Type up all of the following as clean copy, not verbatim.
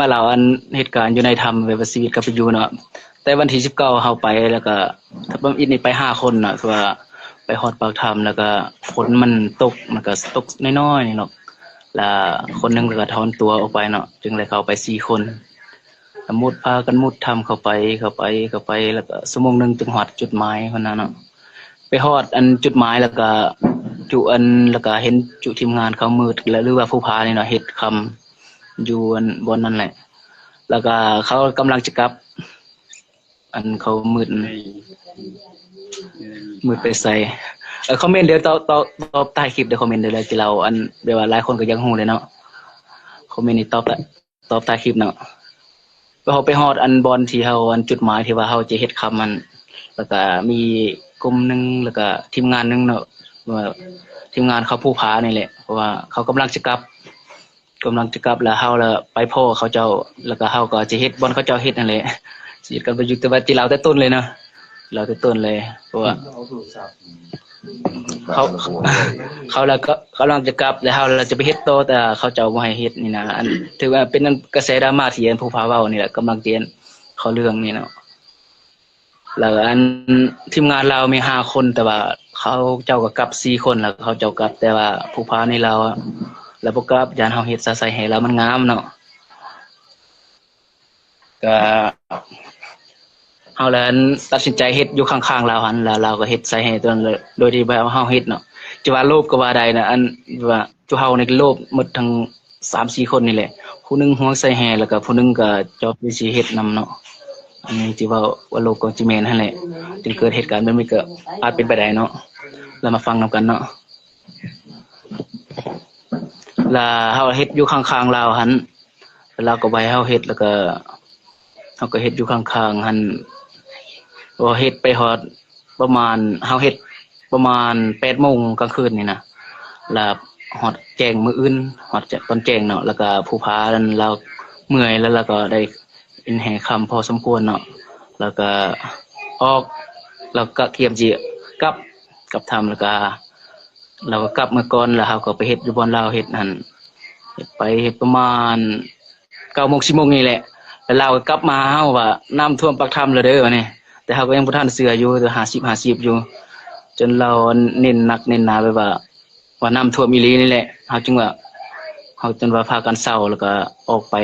มาเล่าอันเหตุการณ์อยู่ในถ้ำแบบว่าชีวิตกับไปอยู่เนาะแต่วันที่19เฮาไปแล้วก็ถ้าบ่อิดนี่ไป5 คนน่ะคือว่าไปฮอดปากถ้ำแล้วก็ฝนมันตกมันก็ตกน้อยๆนี่เนาะแล้วคนหนึงก็ถอนตัวออกไปเนาะจึงเลยเข้าไป4 คนมุดพากันมุดถ้ำเข้าไปแล้วก็ชั่วโมงหนึงจึงฮอดจุดหมายพุ่นน่ะเนาะไปฮอดอันจุดหมายแล้วก็จุอันแล้วก็เห็นจุทีมงานเขามืดแล้วหรือว่าผู้พานี่เนาะเฮ็ดคำอยู่อันบนนั่นแหละแล้วก็เขากำลังจะกลับอันเขามืดไปใส่คอมเมนต์เดี๋ยวตอบใต้คลิปเดี๋ยวคอมเมนต์เดี๋ยวที่เราอันเดี๋ยวว่าหลายคนก็ยังฮู้เลยเนาะคอมเมนต์นี่ตอบใต้คลิปเนาะเขาไปฮอดอันบอลที่เฮาอันจุดหมายที่ว่าเฮาจะเฮ็ดคำมันแล้วก็มีกลุ่มนึงแล้วก็ทีมงานนึงเนาะว่าทีมงานเขาผู้พานี่แหละเพราะว่าเขากำลังจะกลับแล้วเฮาแล้วไปพ้อเขาเจ้าแล้วก็เฮาก็จะเฮ็ดบอลเขาเจ้าเฮ็ดนั่นแหละสิกันไปอยู่แต่ว่าที่เราแต่ต้นเลยเนาะเราแต่ต้นเลยเพราะว่าเขาเขาแล้วก็กำลังจะกลับแล้วเราจะไปเฮ็ดต่อแต่เขาเจ้าบ่ให้เฮ็ดนี่นะอันถือว่าเป็นกระแสดราม่าที่อันผู้พาเว้านี่แหละกำลังเตียนเขาเรื่องนี่เนาะแล้วอันทีมงานเรามี5 คนแต่ว่าเขาเจ้าก็กลับ4 คนแล้วเขาเจ้ากลับแต่ว่าผู้พาในเราแล้วบ่กลับยานเฮาเฮ็ดซะใส่ให้แล้วมันงามเนาะก็เฮาแล้วตัดสินใจเฮ็ดอยู่ข้างๆเราหั่นแล้วเราก็เฮ็ดใส่ให้ตัวนั้นเลยโดยที่แบบเฮาเฮ็ดเนาะจะว่าโลภก็ว่าได้นะอันว่าจุเฮานี่ก็โลภหมดทั้ง3-4 คนนี่แหละผู้หนึงห่วงใส่แห่แล้วก็ผู้หนึงก็จอบสิเฮ็ดนำเนาะอันนี้ที่ว่าโลภก็สิแม่นหั่นแหละจึงเกิดเหตุการณ์แบบนี้ก็อาจเป็นไปได้เนาะแล้วมาฟังนำกันเนาะแล้วเฮาเฮ็ดอยู่ข้างๆเราหั่นเราก็ไว้เฮาเฮ็ดแล้วก็เฮาก็เฮ็ดอยู่ข้างๆหั่นว่าเฮ็ดไปฮอดประมาณเฮาเฮ็ดประมาณ8 โมงกลางคืนนี่นะแล้วฮอดแจ้งมื้ออื่นฮอดตอนแจ้งเนาะแล้วก็ผู้พานั้นเราเมื่อยแล้วเราก็ได้เป็นแห่ค่ำพอสมควรเนาะแล้วก็ออกแล้วก็เตรียมสิกลับทำแล้วก็เราก็กลับมาก่อนแล้วเฮาก็ไปเฮ็ดอยู่บ่อนเราเฮ็ดหั่นเฮ็ดไปเฮ็ดประมาณ9 โมง 10 โมงนี่แหละแล้วเราก็กลับมาเฮาว่าน้ำท่วมปากถ้ำแล้วเด้อบัดนี้แต่เฮาก็ยังบ่ทันเชื่ออยู่แต่50-50อยู่จนเราเน้นหนักเน้นหนาไปว่าน้ำท่วมอีหลีนี่แหละเฮาจึงว่าเฮาจนว่าพากันเซาแล้วก็ออกไป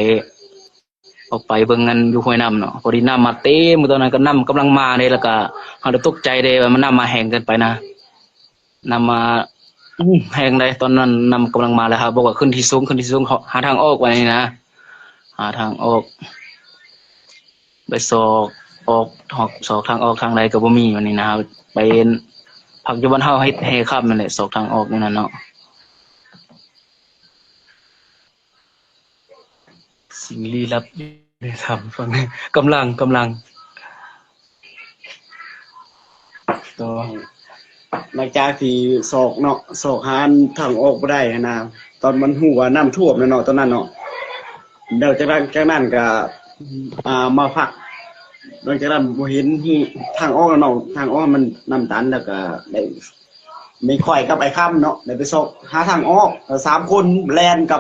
เบิ่งกันอยู่ห้วยน้ำเนาะพอดีน้ำมาเต็มตอนนั้นก็น้ำกำลังมาเด้แล้วก็เฮาได้ตกใจเด้ว่ามันน้ำมาแห้งเกินไปนะน้ำมาแห้งได้ตอนนั้นน้ำกำลังมาแล้วครับบอกว่าขึ้นที่สูงหาทางออกว่านี่นะหาทางออกไปศอกทางออกทางใดก็บ่มีว่านี่นะครับไปพักอยู่บ้านเฮาให้ค่ำนั่นแหละศอกทางออกนี่นั่นเนาะสิ่งลี้ลับได้ทำฟังกำลังต่อหลังจากที่ศอกเนาะศอกหานทางออกบ่ได้นะตอนมันฮู้ว่าน้ำท่วมแล้วเนาะตอนนั้นเนาะเดี๋ยวจากนั้นก็มาพักหลังจากนั้นบ่เห็นทางออกแล้วเนาะทางออกมันน้ำตันแล้วก็ได้ไม่ค่อยกับไอ้ค่ำเนาะได้ไปศอกหาทางออก3 คนแล่นกั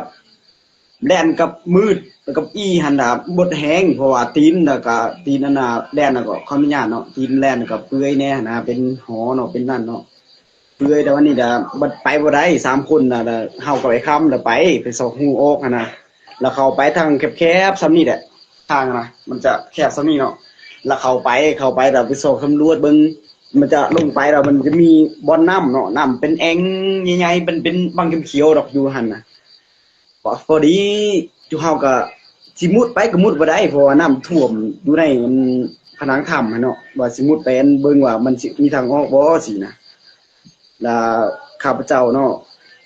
บมืดแล้วกับหันน่ะบดแห้งเพราะว่าตีนแล้วก็ตีนนั่นน่ะแล่นแล้วก็ขออนุญาตเนาะตีนแล่นกับเปื่อยแน่นะเป็นหอเนาะเป็นนั่นเนาะเปื่อยแต่ว่านี่บ่ไปบ่ได้3 คนน่ะเฮากับไอ้ค่ำแล้วไปซอกหูออกหั่นน่ะแล้วเข้าไปทางแคบๆซ้ำนี่แหละทางน่ะมันจะแคบซ้ำนี่เนาะแล้วเข้าไปแล้วไปซอกสำรวจเบิ่งมันจะลงไปแล้วมันจะมีบ่อนน้ำเนาะน้ำเป็นแอ่งใหญ่ๆเป็นบางเขียวๆดอกอยู่หั่นน่ะพอดีจุเฮาก็สิมุดไปก็มุดบ่ได้เพราะว่าน้ำท่วมอยู่ในผนังถ้ำเนาะว่าสิมุดไปเบิ่งว่ามันสิมีทางออกบ่สินะแล้วข้าพเจ้าเนาะ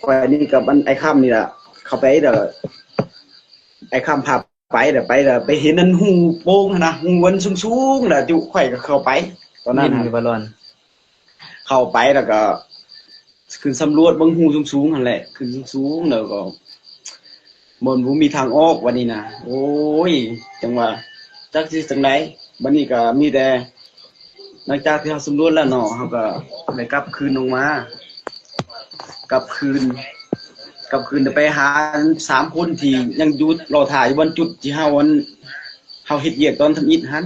ข่อยนี่กับไอ้ค่ำนี่ล่ะเข้าไปเด้อไอ้ค่ำพาไปเด้อไปเห็นนั่นหูโป่งนะหูวันสูงๆน่ะจุข่อยก็เข้าไปตอนนั้นอยู่บ่ร้อนเข้าไปแล้วก็ขึ้นสำรวจเบิ่งหูสูงๆนั่นแหละขึ้นสูงๆแล้วก็บ่มีทางออกวันนี้นะโอ้ยจังว่าจักสิจังไดบัดนี้ก็มีแต่หลังจากที่เฮาสำรวจแล้วเนาะเฮาก็ได้กลับคืนลงมากลับคืน กลับคืนไปหา3คนที่ยังอยู่รอถ่ายอยู่บนจุดที่เฮาเฮ็ดเวียกตอนทำอิฐหั่น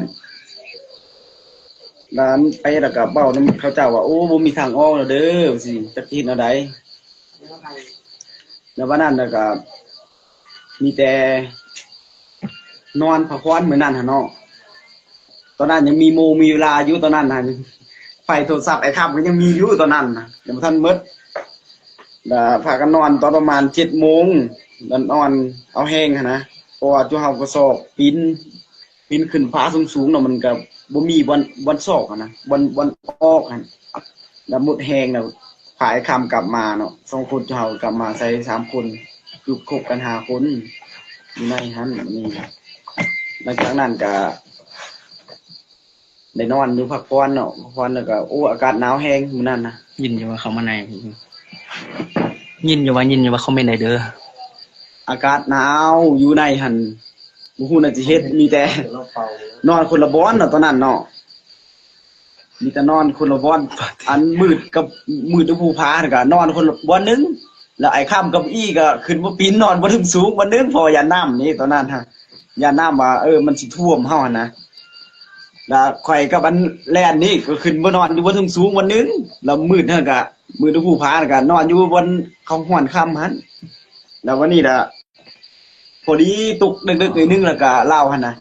ร้านไปแล้วก็เว้านำเขาเจ้าว่าโอ้บ่มีทางออกแล้วเด้อสิจักเฮ็ดแนวใดแล้ววันนั้นน่ะก็มีแต่นอนพักผ่อนมื้อนั้นหั่นเนาะตอนนั้นยังมีเวลาอยู่ตอนนั้นน่ะไฟโทรศัพท์ไอ้ค่ำก็ยังมีอยู่ตอนนั้นน่ะยังบ่ทันหมดพากันนอนตอนประมาณ 7:00 นนอนเอาแห้งหั่นนะเพราะว่าจุเฮาก็ซอกปีนขึ้นฟ้าสูงๆเนาะมันก็บ่มีบอนซอกหั่นนะบอนออกหั่นแล้วหมดแห้งแล้วพาไอ้ค่ำกลับมาเนาะ2คนจุเฮากลับมาใส่3คนอยู่คบกัน5คนอยู่ในหั่นนี่หลังจากนั้นก็ได้นอนอยู่พักผ่อนเนาะพักผ่อนแล้วก็โอ้อากาศหนาวแฮงมื้อนั้นนะยินอยู่ว่าเขามาในยินอยู่ว่าเขาไม่ได้เด้ออากาศหนาวอยู่ในหั่นบ่ฮู้น่าสิเฮ็ดมีแต่นอนคนละบ่อนเนาะตอนนั้นเนาะมีแต่นอนคนละบ่อนอันมืดกับมืดอยู่ภูผาน่ะก็นอนคนละบ่อนนึงแล้วไอ้ค่ำกับอี้ก็ขึ้นมาปีนนอนบ่ถึงสูงบ่อนนึงพอยานน้ำนี่ตอนนั้นฮะยานน้ำว่ามันสิท่วมเฮาหั่นนะแล้วข่อยกับอันแล่นนี่ก็ขึ้นบ่นอนอยู่บ่ถึงสูงบ่อนนึงแล้วมืดเฮาก็มืดอยู่ภูผาน่ะก็นอนอยู่บนเขาห้วนค่ำหั่นแล้ววันนี้ล่ะพอดีตกดึกๆหน่อยนึงแล้วก็เล่าหั่นน่ะ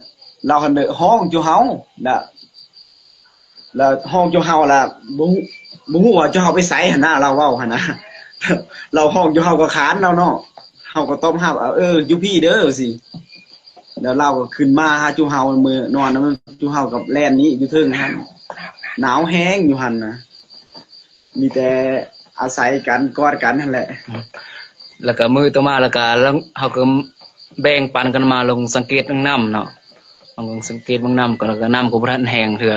เล่าหั่นห้องอยู่เฮาน่ะแล้วห้องอยู่เฮาล่ะบ่ฮู้ว่าจะเฮาไปไสหั่นน่ะเราเว้าหั่นน่ะเราห้องอยู่เฮาก็ค้านเราเนาะเฮาก็ต้มรับอยู่พี่เด้อสิแล้วเราก็ขึ้นมาหาจุเฮามื้อนอนนำจุเฮากับแล่นนี้อยู่เทิงหั่นหนาวแฮงอยู่หั่นน่ะมีแต่อาศัยกันกอดกันนั่นแหละแล้วก็มือต่อมาแล้วก็เฮาก็แบ่งปันกันมาลงสังเกตเบิ่งน้ำเนาะลงสังเกตเบิ่งน้ำก็แล้วก็น้ำก็บ่ทันแห้งเทื่อ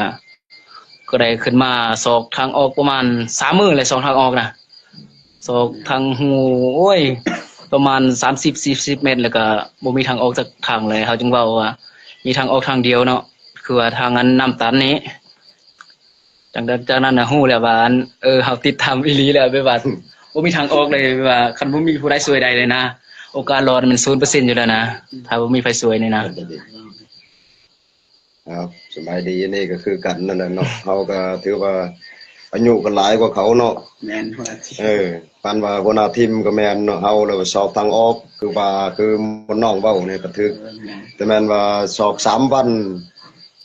ก็ได้ขึ้นมาศอกทางออกประมาณ3มื้อเลย2ทางออกนะศอกทางหูโอ้ยประมาณ30-40 เมตรแล้วก็บ่มีทางออกสักทางเลยเฮาจึงเว้าว่ามีทางออกทางเดียวเนาะคือว่าทางนั้นน้ำตันนี้จากนั้นน่ะฮู้แล้วว่าเฮาติดทำอีหลีแล้วแบบว่าบ่มีทางออกเลยว่าคันบ่มีผู้ใดช่วยได้เลยนะโอกาสรอดมัน 0% อยู่แล้วนะถ้าบ่มีไฟช่วยนี่นะครับสบายดีนี่ก็คือกันนั่นน่ะเนาะเฮาก็ถือว่าอายุก็หลายกว่าเขาเนาะแม่นว่าปานว่าหัวหน้าทีมก็แม่นเนาะเฮาแล้วสอบทางออกคือว่าคือบ่น้องเว้านี่ก็ถึกแต่แม่นว่าสอบ3วัน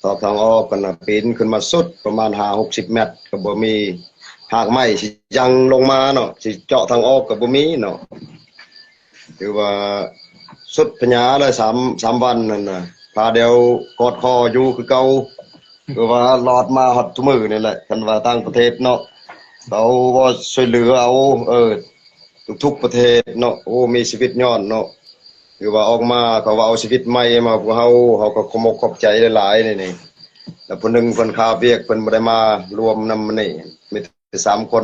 สอบทางออกกันน่ะปีนขึ้นมาสุดประมาณ5-60 เมตรก็บ่มีหากไม้สิยังลงมาเนาะสิเจาะทางออกก็บ่มีเนาะถือว่าสุดปัญญาเลย3วันนั่นน่ะพาเดียวกอดคออยู่คือเก่าคือว่ารอดมาฮอดทุกมื้อนี่แหละคันว่าต่างประเทศเนาะเขาบ่ช่วยเหลือเอาทุกประเทศเนาะโอ้มีชีวิตย้อนเนาะคือว่าออกมาเขาว่าเอาชีวิตใหม่มาพวกเฮาก็ขอบใจหลายๆนี่แล้วผู้นึงเพิ่นคาเวียกเพิ่นบ่ได้มารวมนำนี่มีแต่3คน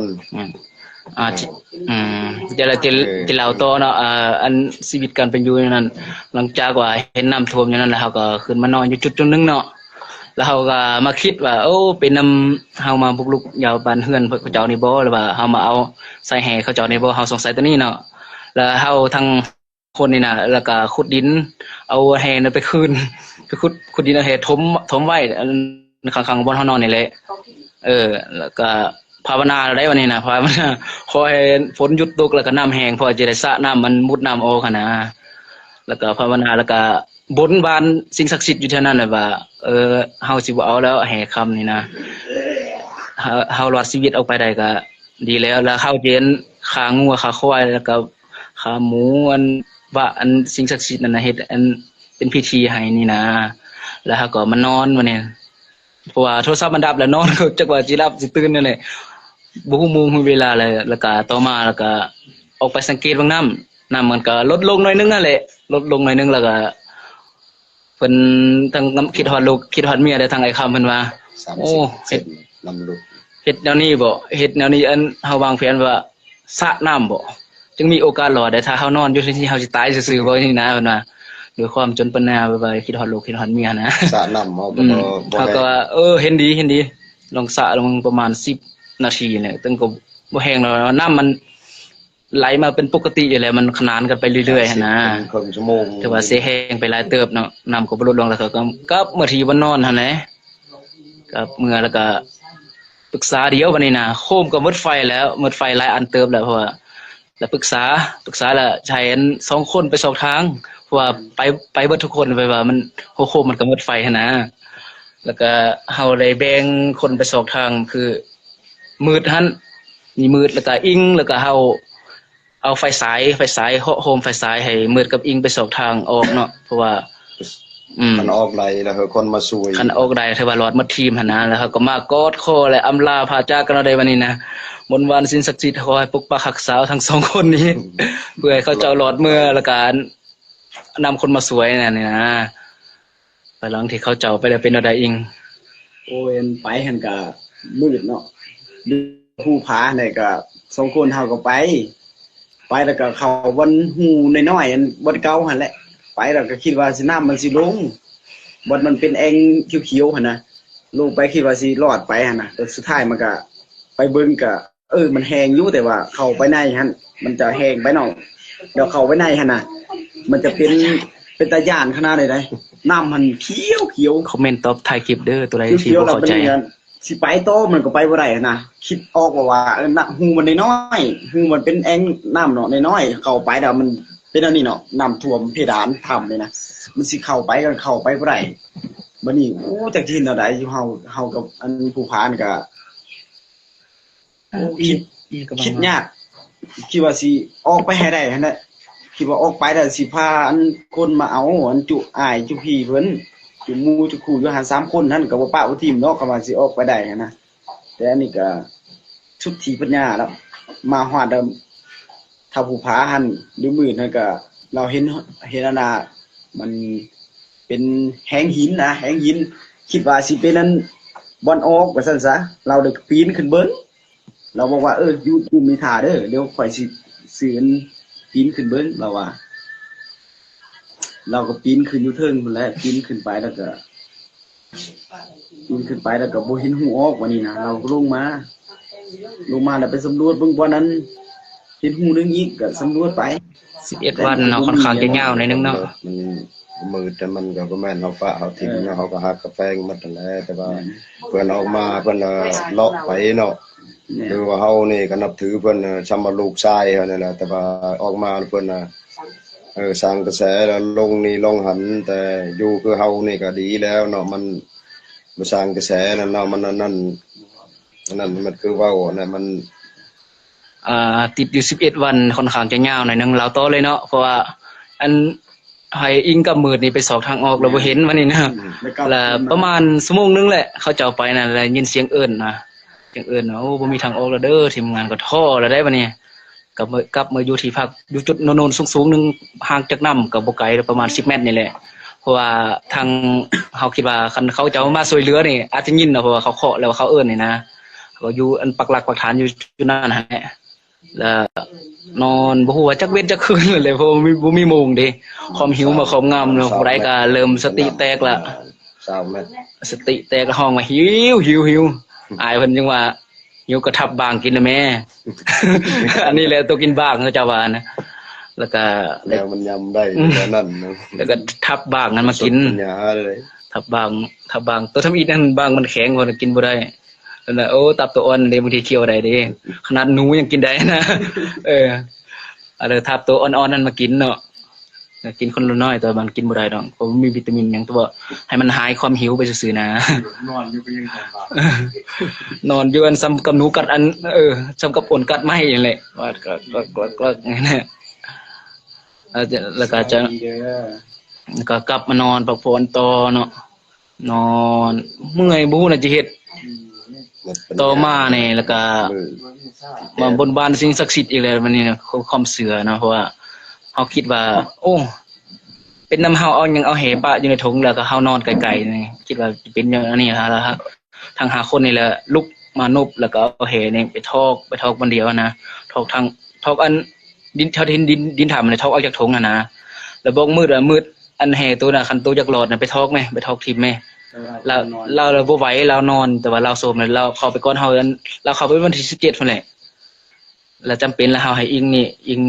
เดี๋ยวเราจะเล่าต่อเนาะอันชีวิตการเป็นอยู่นั้นหลังจากว่าเห็นน้ำท่วมอย่างนั้นแล้วเฮาก็ขึ้นมานอนอยู่จุดนึงเนาะแล้วเฮาก็มาคิดว่าโอ้เป็นนำเฮามาบุกรุกยาวบ้านเฮือนเขาเจ้านี่บ่หรือว่าเฮามาเอาใส่แห่เขาเจ้านี่บ่เฮาสงสัยตัวนี้เนาะแล้วเฮาทั้งคนนี่น่ะแล้วก็ขุดดินเอาแห่นั้นไปคืนไปขุดดินเอาแห่ถมไว้ข้างๆบ่อนเฮานอนนี่แหละแล้วก็ภาวนาได้วันนี้นะภาวนาขอให้ฝนหยุดตกแล้วก็น้ำแห้งพอจะได้สระน้ำมันมุดน้ำออกนะแล้วก็ภาวนาแล้วก็บนบานสิ่งศักดิ์สิทธิ์อยู่เท่านั้นแหละว่าเฮาสิบ่เอาแล้วแห่คำนี่นะเฮารอดชีวิตออกไปได้ก็ดีแล้วเฮาเจนขางัวขาควายแล้วก็ขาหมูว่าสิ่งศักดิ์สิทธิ์นั่นน่ะเฮ็ดเป็นพิธีให้นี่นะแล้วเฮาก็มานอนวันนี้เพราะว่าโทรศัพท์มันดับแล้วนอนก็จักว่าสิหลับสิตื่นนั่นแหละบ่ฮู้โมงฮู้เวลาเลยแล้วก็ต่อมาแล้วก็ออกไปสังเกตเบิ่งน้ำมันก็ลดลงหน่อยนึงนั่นแหละลดลงหน่อยนึงแล้วก็เพิ่นทั้งคิดฮอดลูกคิดฮอดเมียได้ทั้งไอ้คำเพิ่นว่าโอ้เฮ็ดนำลูกเฮ็ดแนวนี้บ่เฮ็ดแนวนี้เฮาวางแผนว่าสระน้ำบ่จึงมีโอกาสรอดได้ถ้าเฮานอนอยู่ที่เฮาสิตายซื่อๆบ่นี่นะเพิ่นว่าด้วยความจนปัญญาแบบคิดฮอดลูกคิดฮอดเมียนะสระน้ำเฮาก็เขาก็เห็นดีลองสระลงประมาณ10 นาทีเนี่ยตึงก็บ่แห้งแล้วน้ำมัน ไหลมาเป็นปกติอยู่แล้วมันขนานกันไปเรื่อยๆหั่นนะ ครึ่งชั่วโมง แต่ว่าเสียแห้งไปหลายเติบเนาะน้ำก็บ่ลดลงแล้วก็เมื่อที่วันนอนหั่นแหละกับเมื่อแล้วก็ปรึกษาเดียวบัดนี้นะโคมก็หมดไฟแล้วหมดไฟหลายอันเติบแล้วเพราะว่าแล้วปรึกษาแล้วใช้อัน2คนไปสองทางเพราะว่าไปเบิดทุกคนไปว่ามันโคมมันก็หมดไฟหั่นนะแล้วก็เฮาได้แบ่งคนไปสองทางคือมืดหั่นมีมืดแล้วก็อิงแล้วก็เฮาเอาไฟฉายโฮมไฟฉายให้มืดกับอิงไปสองทางออกเนาะเพราะว่าคันออกไหลแล้วเฮาคนมาช่วยคันออกได้ถือว่ารอดหมดทีมหั่นนะแล้วเขาก็มากอดคอและอำลาพาจากกันเอาได้วันนี้นะมนต์วันสิ่งศักดิ์สิทธิ์ขอให้ปกปักรักษาทั้งสองคนนี้ เพื่อให้เขาเจ้ารอดเมื่อแล้วก็นำคนมาสวยนั่นนี่นะไปหลังที่เขาเจ้าไปแล้วเป็นอะไรอิง โอ้ยไปหั่นก็มืดเนาะผู้ผาเนี่ยก็2คนเฮาก็ไปแล้วก็เข้าวันหูน้อยๆอันบ่เก่าหั่นแหละไปแล้วก็คิดว่าสิน้ำมันสิลงบ่มันเป็นแอ่งเขียวๆหั่นนะลงไปคิดว่าสิรอดไปหั่นน่ะแต่สุดท้ายมันก็ไปเบิ่งก็มันแห้งอยู่แต่ว่าเข้าไปในหั่นมันจะแห้งไปเนาะเดี๋ยวเข้าไปในหั่นน่ะมันจะเป็นตาย่านขนาดใดๆน้ำมันเขียวๆ คอมเมนต์ตอบถ่ายคลิปเด้อตัวใดที่ เขียว บ่ ๆแล้ว เข้า เป็น ใจ อย่างนั้นสิไปโตมันก็ไปบ่ได้นะคิดออกว่าน้ำหูมันน้อยๆหูมันเป็นแอ่งน้ำเนาะน้อยๆเข้าไปแล้วมันเป็นอันนี้เนาะน้ำท่วมเพดานถ้ำเลยนะมันสิเข้าไปกันเข้าไปบ่ได้บัดนี้โอ้จักที่แนวใดอยู่เฮากับอันผู้พานก็คิดยากคิดว่าสิออกไปให้ได้หั่นแหละคิดว่าออกไปแล้วสิพาอันคนมาเอาอันจุอ้ายจุพี่เพิ่นจุหมู่จุคู่อยู่หัน3คนนั่นก็บ่ปะบ่ทีมเนาะก็ว่าสิออกไปได้หั่นนะแต่อันนี้ก็ชุดที่ปัญญาแล้วมาฮอดถ้าผู้พาหันหรือมื้อนั่นก็เราเห็นอันน่ะมันเป็นแหงหินนะแหงหินคิดว่าสิเป็นอันบ่อนออกว่าซั่นซะเราได้ปีนขึ้นเบิ่งเราบอกว่าอยู่มีท่าเด้อเดี๋ยวข่อยสิซื้ออันปีนขึ้นเบิ่งเราว่าเราก็ปีนขึ้นอยู่เทิงพุ่นแหละปีนขึ้นไปแล้วก็บ่เห็นหูออกวันนี้นะเราก็ลงมาแล้วไปสำรวจเบิ่งบ่นั้นเห็นหูนึงอีกก็สำรวจไป11วันเนาะค่อนข้างจะยาวหน่อยนึงเนาะมันมืดแต่มันก็บ่แม่นเฮาฟ้าเฮาทิ้งเนาะเฮาก็หักกาแฟหมดนั่นแหละแต่ว่าเพิ่นออกมาเพิ่นเลาะไปเนาะคือว่าเฮานี่ก็นับถือเพิ่นชำว่าลูกชายเฮานั่นแหละแต่ว่าออกมาเพิ่นสร้างกระแสแล้วลงนี่ลงหันแต่อยู่คือเฮานี่ก็ดีแล้วเนาะมันบ่สร้างกระแสนั่นเนาะมันนั่นมันคือเว้าน่ะมันติดอยู่11วันค่อนข้างจะยาวหน่อยนึงเราโตเลยเนาะเพราะว่าอันให้อิงกับมืดนี่ไปสอบทางออกเราบ่เห็นวันนี้นะแล้วประมาณชั่วโมงนึงแหละเขาเจ้าไปน่ะแล้วยินเสียงเอิ้นนะเสียงเอิ้นโอ้บ่มีทางออกแล้วเด้อทีมงานก็ท้อแล้วได้บัดนี้กลับมาอยู่ที่พักอยู่จุดโน่นๆสูงๆนึงห่างจากน้ำก็บ่ไกลประมาณ10เมตรนี่แหละเพราะว่าทางเฮาคิดว่าคันเขาจะมาช่วยเหลือนี่อาจจะยินเนาะเพราะว่าเขาเคาะแล้วเขาเอิ้นนี่นะก็อยู่อันปักหลักปักฐานอยู่นั่นแหละแล้วนอนบ่ฮู้ว่าจักเว้นจักคืนเลยเพราะบ่มีโมงเด้ความหิวมาครอบงำเนาะผู้ใดก็เริ่มสติแตกละ20เมตรสติแตกห้องว่าหิวอายเพิ่นจังว่าหิวก็ทับบางกินนะแม่ อันนี้แหละตัวกินบางเขาเจ้าว่านะแล้วก็แล้วมันยำได้แบบนั้นเนาะแล้วก็ทับบางนั้นมากินทับบางตัวทำอีนั่นบางมันแข็งคนกินบ่ได้นั่นโอ้ตับตัวอ่อนเด้บางทีเคี้ยวได้เด้ขนาดหนูยังกินได้นะอะไรทับตัวอ่อนๆนั้นมากินเนาะกินคนละน้อยแต่มันกินบ่ได้ดอกเพราะมีวิตามินหยังตัวให้มันหายความหิวไปซื่อๆนะนอนอยู่ก็ยังทำบาปนอนอยู่อันซ้ำกับหนูกัดอันซ้ำกับอ่นกัดไม้นั่นแหละว่าก็นั่นแหละแล้วก็จะก็กลับมานอนพักผ่อนต่อเนาะนอนเมื่อยบ่ฮู้น่ะจะเฮ็ดต่อมานี่แล้วก็มาบนบานสิ่งศักดิ์สิทธิ์อีกแล้วมันนี่ความเชื่อเนาะเพราะว่าเฮาคิดว่าโอ้เป็นน้ำเฮาเอาหยังเอาแหปะอยู่ในถุงแล้วก็เฮานอนไกลๆนี่คิดว่าเป็นอย่างนี้แล้วครับทางหาคนนี่แหละลุกมานบแล้วก็เอาแหนี่ไปทอกคนเดียวนะทอกอันดินดินถามมันทอกเอาจากถุงนะแล้วบอกมืดอันแหตัวน่ะคันตัวจากหลอดน่ะไปทอกมั้ยไปทอกทิ่มมั้ยเราบ่ไหวเรานอนแต่ว่าเราโซมเราเข้าไปก่อนเฮาเราเข้าไปวันที่17พุ่นแหละ แล้วจำเป็นแล้วเฮาให้อิงนี่อิง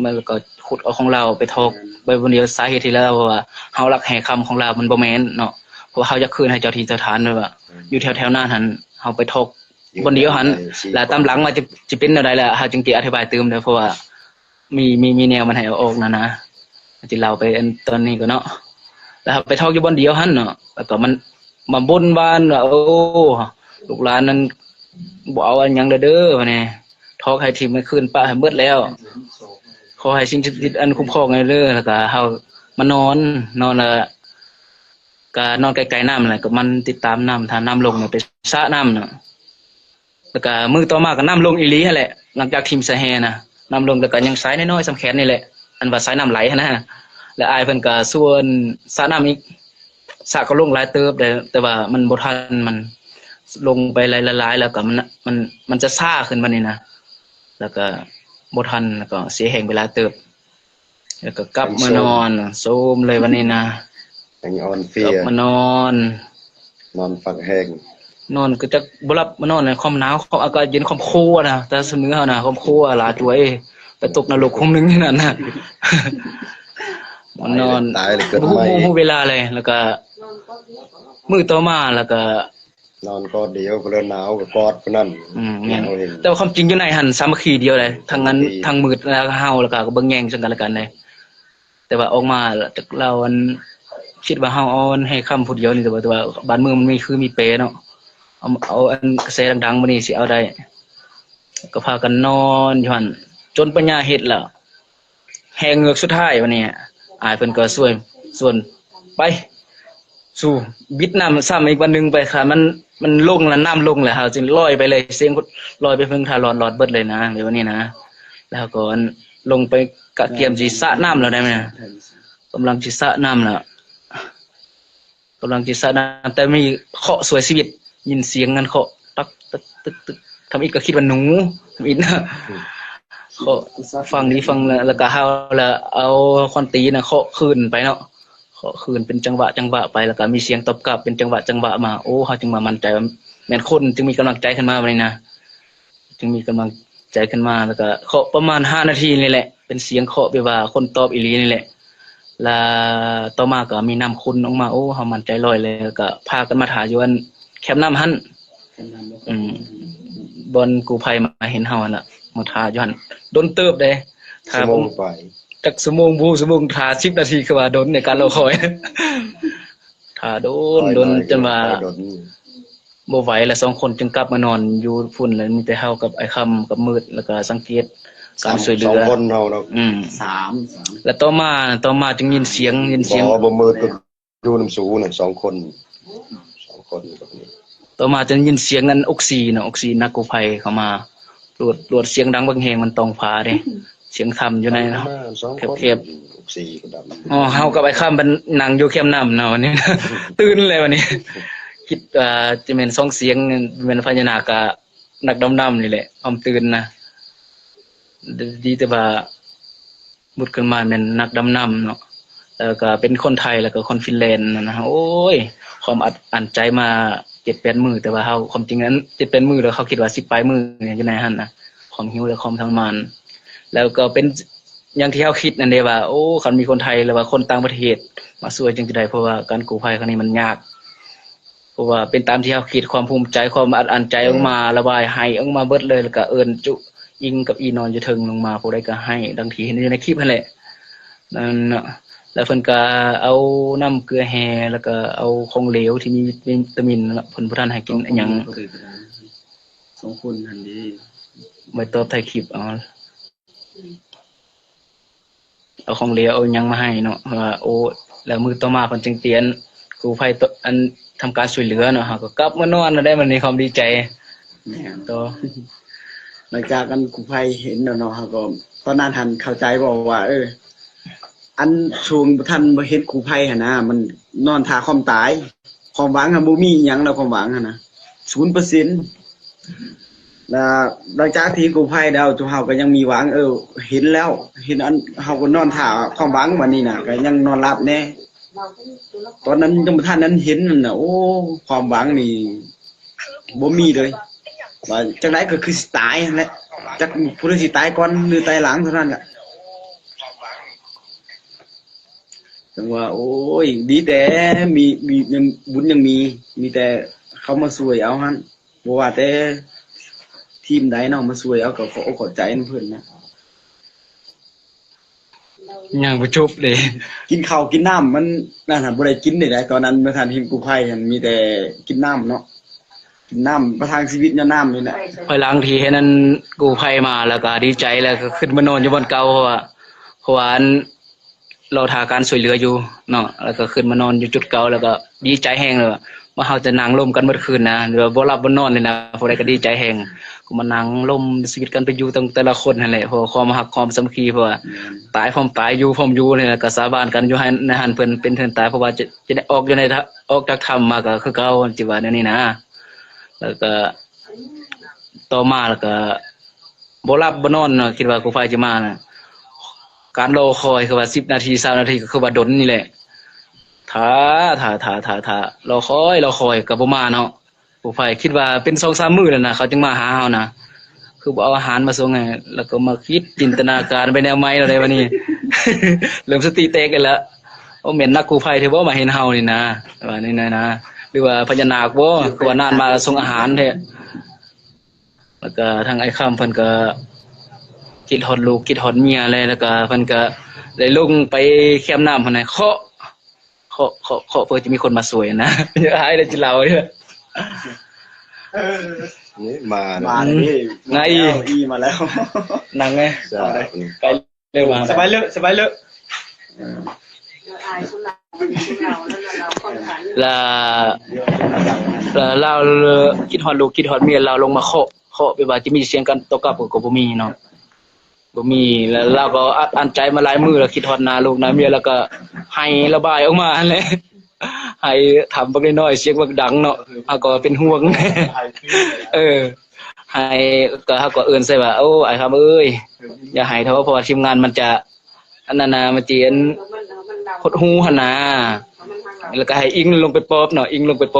มันก็ขุดเอาของเราไปทกไปบนเดียวสาเหตุที่แล้วว่าเฮารักแห่คำของเรามันบ่แม่นเนาะเพราะเฮาอยากคืนให้เจ้าที่เจ้าทานด้วยว่าอยู่แถวๆนั้นหั่นเฮาไปทกบนเดียวหั่นแล้วตามหลังมาจะเป็นแนวใดล่ะเฮาจึงสิอธิบายเติมเด้อเพราะว่ามีแนวมันให้เอาออกนะสิเล่าไปอันตอนนี้ก็เนาะแล้วไปทอกอยู่บนเดียวหั่นเนาะแล้วก็มันมาบนบานว่าโอ้ลูกหลานนั้นบ่เอาอันหยังเด้อว่าแน่ทอกให้ทีมมันคืนป้าให้เบิดแล้วขอให้สิ่งศักดิ์สิทธิ์อันคุ้มครองให้เด้อแล้วก็เฮามานอนแล้วก็นอนไกลๆน้ำนั่นแหละก็มันติดตามน้ำถ้าน้ำลงเนี่ยไปสระน้ำเนาะแล้วก็มื้อต่อมาก็น้ำลงอีหลีหั่นแหละหลังจากทีมสะแฮนะน้ำลงแล้วก็ยังสายน้อยๆสำแขนนี่แหละอันว่าสายน้ำไหลหั่นนะแล้วอายเพิ่นก็ส่วนสระน้ำอีกสระก็ลงหลายเติบแต่ว่ามันบ่ทันมันลงไปหลายๆแล้วก็มันจะซ่าขึ้นบัดนี้นะแล้วก็บ่ทันแล้วก็เสียแรงเวลาเติบแล้วก็กลับมานอนโซมเลยวันนี้นะยังอ่อนเพลี กลั ย บมานอนฝักแห้งนอนก็จักบ่หลับมานอนในความหนาวความอากาศเย็นความครัวนะแต่เสมอเฮานะความครัวหลาจวยไปตกนรกคงนึงนี่นั่นน่ะนอน ตายเลยเกิด บ่ ใหม่ ฮู้เวลาเลยแล้วก็มื้อต่อมาแล้วก็นอนก็เดียวก็เลยหนาวก็กอดปานนั้น แม่นแต่ความจริงอยู่ในหันสามัคคีเดียวเลยทั้งนั้นทั้งมืดแล้วเฮาแล้วก็เบิ่งแย่งซึ่งกันและกันเลยแต่ว่าออกมาจากเราอันคิดว่าเฮาเอาให้คำพูดเดียวนี่แต่ว่าบ้านเมืองมันมีเปเนาะเอาอันกระแสดังๆมื้อนี้สิเอาได้ก็พากันนอนอยู่หั่นจนปัญญาเฮ็ดแล้วแหงเงือกสุดท้ายวันนี้อายเพิ่นก็ส่วนไปสู่บิดน้ำซ้ำอีกวันนึงไปค่ะมันลงแล้วน้ำลงแล้วเฮาจึงลอยไปเลยเสียงลอยไปเพิ่งทาหลอดเบิดเลยนะเดี๋ยววันนี้นะแล้วก็ลงไปกะเกียมสิสระน้ำแล้วได้มั้ยกำลังสิสระน้ำแล้วกำลังสิสระน้ำแต่มีเคาะสวยชีวิตยินเสียงกันเคาะตักตึกตึกทำอีกก็คิดว่าหนูทำอีกนะเคาะฟังนี้ฟังแล้วก็เฮาแล้วเอาคอนตีน่ะเคาะคืนไปเนาะเคาะคืนเป็นจังหวะไปแล้วก็มีเสียงตอบกลับเป็นจังหวะมาโอ้เฮาจึงมามั่นใจว่าแม่นคนจึงมีกำลังใจขึ้นมาบัดนี้นะจึงมีกำลังใจขึ้นมาแล้วก็เคาะประมาณ5นาทีนี่แหละเป็นเสียงเคาะแบบว่าคนตอบอีหลีนี่แหละแล้วต่อมาก็มีน้ำคุณออกมาโอ้เฮามั่นใจร้อยเลยก็พากันมาถ่ายอยู่อันแคมป์น้ำหั่นบอนกู้ภัยมาเห็นเฮาน่ะมาถ่ายอยู่หั่นโดนเติบเด้ถ้าผมจักชั่วโมงถ่า10นาทีคือว่าโดนในการรอคอยถ่าโดนจนว่าบ่ไหวแล้ว2คนจึงกลับมานอนอยู่พุ่นแล้วมีแต่เฮากับไอ้คำกับมืดแล้วก็สังเกตการช่วยเหลือ2คนเฮาเนาะ3แล้วต่อมาจึงยินเสียงบ่มืดก็อยู่นำสูน่ะ2คนแบบนี้ต่อมาจะยินเสียงนั้นออกซิเนาะออกซินักกู้ภัยเข้ามาตรวจเสียงดังเบิ่งแฮงมันต้องพาเด้เสียงค่ำอยู่ในเนาะแคบๆก็ดังเฮากับไอ้ค่ำมันนั่งอยู่แคมป์น้ำเนาะวันนี้ตื่นเลยวันนี้คิดจะเป็น2เสียงเป็นพญานาคกับนักดำน้ำนี่แหละความตื่นนะดีแต่ว่าบุดขึ้นมาเป็นนักดำน้ำเนาะแล้วก็เป็นคนไทยแล้วก็คนฟินแลนด์นะโอ้ยความอัดใจมา 7-8 มื้อแต่ว่าเฮาความจริงนั้น 7-8 มื้อแล้วเขาคิดว่า10ปลายมื้ออยู่ในหั่นนะความหิวและความทรมานแล้วก็เป็นอย่างที่เฮาคิดนั่นเด้ว่าโอ้คันมีคนไทยหรือว่าคนต่างประเทศมาช่วยจังสิได้เพราะว่าการกู้ภัยครั้งนี้มันยากเพราะว่าเป็นตามที่เฮาคิดความภูมิใจความอัดใจออกมาระบายให้ออกมาเบิดเลยแล้วก็เอิ้นจุยิงกับอีนอนอยู่เทิงลงมาผู้ใดก็ให้ดังที่เห็นอยู่ในคลิปนั่นแหละนั่นเนาะแล้วเพิ่นก็เอาน้ำเกลือแห่แล้วก็เอาของเหลวที่มีวิตามินเพิ่นบ่ทันให้กินหยัง2คนนั่นดีไว้ตอบท้ายคลิปเอาของเหลวเอาหยังมาให้เนาะว่าโอ้แล้วมื้อต่อมาเพิ่นจึงเตียนกู้ภัยอันทำการช่วยเหลือเนาะเฮาก็กลับมานอนได้มันมีความดีใจต่อหลังจากกันกู้ภัยเห็นเนาะเฮาก็ตอนนั้นทันเข้าใจบ่ว่าอันช่วงท่านบ่เฮ็ดกู้ภัยหั่นนะมันนอนท่าความตายความหวังบ่มีหยังแล้วความหวังหั่นนะ 0% แล้วหลังจากที่กู้ภัยแล้วเฮาก็ยังมีหวังเห็นแล้วเห็นอันเฮาก็นอนท่าความหวังวันนี้น่ะก็ยังนอนหลับแน่ตอนนั้นยังบ่ทันนั้นเห็นนั่นน่ะโอ้ความหวังนี่บ่มีเลยว่าจังได๋ก็คือสิตายนั่นแหละ จักผู้ใดสิตายก่อนหรือตายหลังเท่านั้นแหละจังว่าโอ้ยดีแต่มียังบุญยังมีแต่เขามาช่วยเอาหั่นบ่ว่าแต่ทีมใดเนาะมาช่วยเอาก็ขอใจนำเพิ่นนะ ยังบ่จบเลย กินข้าวกินน้ำมันนั่นหั่นบ่ได้กินได้ตอนนั้นประธานทีมกู้ภัยหั่นมีแต่กินน้ำเนาะกินน้ำประทังชีวิตเนี่ยน้ำนี่แหละ ภายหลังที่เห็นนั้นกู้ภัยมาแล้วก็ดีใจแล้วก็ขึ้นมานอนอยู่บนเก่าเพราะว่าอันเราทาการช่วยเหลืออยู่เนาะแล้วก็ขึ้นมานอนอยู่จุดเก่าแล้วก็ดีใจแฮงเลยว่าเฮาจะนั่งร่มกันเมื่อคืนนะหรือว่าบ่หลับบ่นอนเลยนะผู้ใดก็ดีใจแฮงก็มานั่งร่มชีวิตกันไปอยู่ตั้งแต่ละคนนั่นแหละเพราะความรักความสามัคคีเพราะว่าตายพร้อมตายอยู่พร้อมอยู่นี่แหละก็สาบานกันอยู่ให้ในหันเพิ่นเป็นเพิ่นตายเพราะว่าจะได้ออกอยู่ในออกจากถ้ำมาก็คือเก่าจิว่าแนวนี้นะแล้วก็ต่อมาแล้วก็บ่หลับบ่นอนเนาะคิดว่ากู้ภัยจะมานะการรอคอยคือว่า10นาที20นาทีก็คือว่าดนนี่แหละถ้ารอคอยก็บ่มาเนาะกู้ภัยคิดว่าเป็น 2-3 มื้อแล้วนะเขาจึงมาหาเฮานะคือบ่เอาอาหารมาส่งให้แล้วก็มาคิดจินตนาการไปแนวใหม่แล้วได้บัดนี้ เริ่มสติแตกกันแล้วโอ้แม่นนักกู้ภัยที่บ่มาเห็นเฮานี่นะว่านี่นะหรือว่าพญานาคบ่คือว่านานมาส่งอาหารแท้แล้วก็ทางไอ้ค่ำเพิ่นก็คิดฮอดลูกคิดฮอดเมียเลยแล้วก็เพิ่นก็ได้ลงไปแคมน้ำพุ่นน่ะเคาะเพื่อจะมีคนมาช่วยนะ อย่าหายได้จิเล่าเด้อ นี่มา มาเลยพี่ ไง อีมาแล้ว นั่งไง จ้า ไปเร็วมา สบายเลยสบายเลย แล้วเราคิดฮอดลูกคิดฮอดเมียเราลงมาเคาะไปว่าจะมีเสียงกันตอบกลับก็บ่มีเนาะบ่มีแล้วเราก็อัดใจมาหลายมื้อแล้วคิดฮอดหน้าลูกหน้าเมียแล้วก็ให้ระบายออกมาแหละให้ทำบักน้อยๆเสียงบักดังเนาะเฮาก็เป็นห่วง ให้ก็เฮาก็เอิ้นใส่ว่าโอ้อ้ายครับเอ้ยอย่าให้เถอะเพราะว่าทีมงานมันจะอันนั้นน่ะมันสิหดหูหั่นน่ะแล้วก็ให้อิงลงไปปอบเนาะอิงลงไปป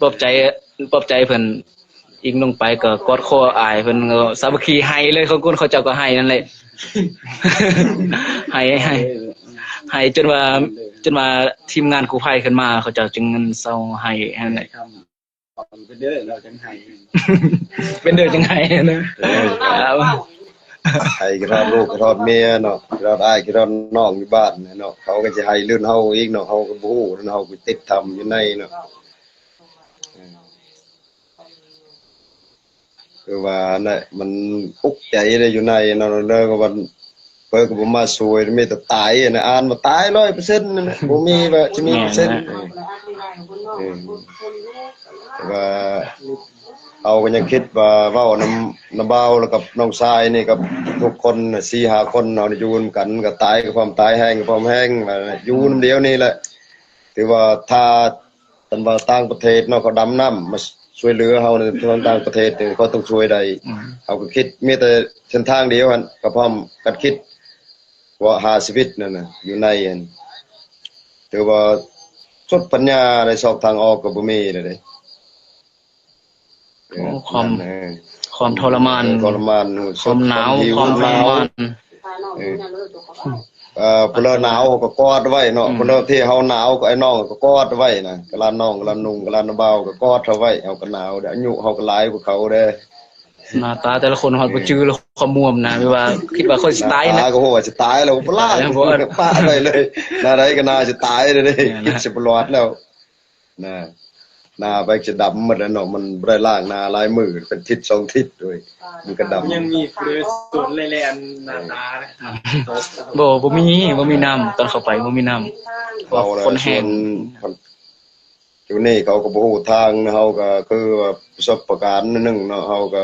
อบใจเพิ่นอิงลงไปก็กอดคออ้ายเพิ่นก็สามัคคีให้เลยเขาเจ้าก็ให้นั่นแหละ ให้จนว่าทีมงานกู้ภัยขึ้นมาเขาเจ้าจึงเซาให้นั่นแหละ เป็นเด้อเราจังไห้ เป็นเด้อจังไห้นะครับ ให้กระทอดลูกกระทอดเมียเนาะกระทอดอ้ายกระทอดน้องอยู่บ้านเนาะเขาก็สิให้ลื่นเฮาอีกเนาะเฮาก็บ่ฮู้เฮาก็ติดทำอยู่ในเนาะคือว่าน่ะมันอุกใจได้อยู่ในเนาะเด้อก็ว่าเพิ่นก็บ่มาช่วยมีแต่ตายน่ะอ่านมาตาย 100% นั่นน่ะบ่มีว่าจะมีเปอร์เซ็นต์ว่าเอาก็ยังคิดว่าเว้าน้ำเบาแล้วกับน้องชายนี่กับทุกคนน่ะ4-5 คนเนาะอยู่นำกันก็ตายกับความตายแห้งกับความแห้งว่าอยู่นำเดียวนี่แหละถือว่าถ้าตำว่าต่างประเทศเนาะเขาดำน้ำมาช่วยเหลือเฮาในต่างประเทศนี่เขาต้องช่วยได้เขาก็คิดมีแต่เส้นทางเดียวกันก็พร้อมกันคิดว่าหาชีวิตนั่นน่ะอยู่ในอันถือว่าสุดปัญญาได้สอบทางออกก็บ่มีเลยเด้ ความทรมาน ทรมาน ความหนาวความทรมาน พลหนาวก็กอดไว้เนาะพลที่เฮาหนาวก็ไอ้น้องก็กอดไว้นะกะลาน้องกะลานุ่งกะลาเบาก็กอดเอาไว้เฮาก็หนาวเด้อายุเฮาก็หลายกว่าเขาเด้ หน้าตาแต่ละคนฮอดบ่จื้อแล้วความม่วมนะไม่ว่าคิดว่าคนสิตายนะ ก็โหว่าจะตายแล้วบ่ล่าป้าไปเลยน่าใดก็น่าจะตายเลยคิดสิบ่รอดแล้วนะหน้าไปจะดำหมดแล้วเนาะมันบ่ได้ล้างหน้าหลายมื้อเป็นทิศ2ทิศด้วยมันก็ดำ ยังมีเรือสวนแลนหน้าตานะ บ่มีน้ำตอนเข้าไปบ่มีน้ำเพราะคนแห้ง อยู่นี่เขาก็บ่ฮู้ทางเฮาก็คือว่าประสบการณ์นึงเนาะเฮาก็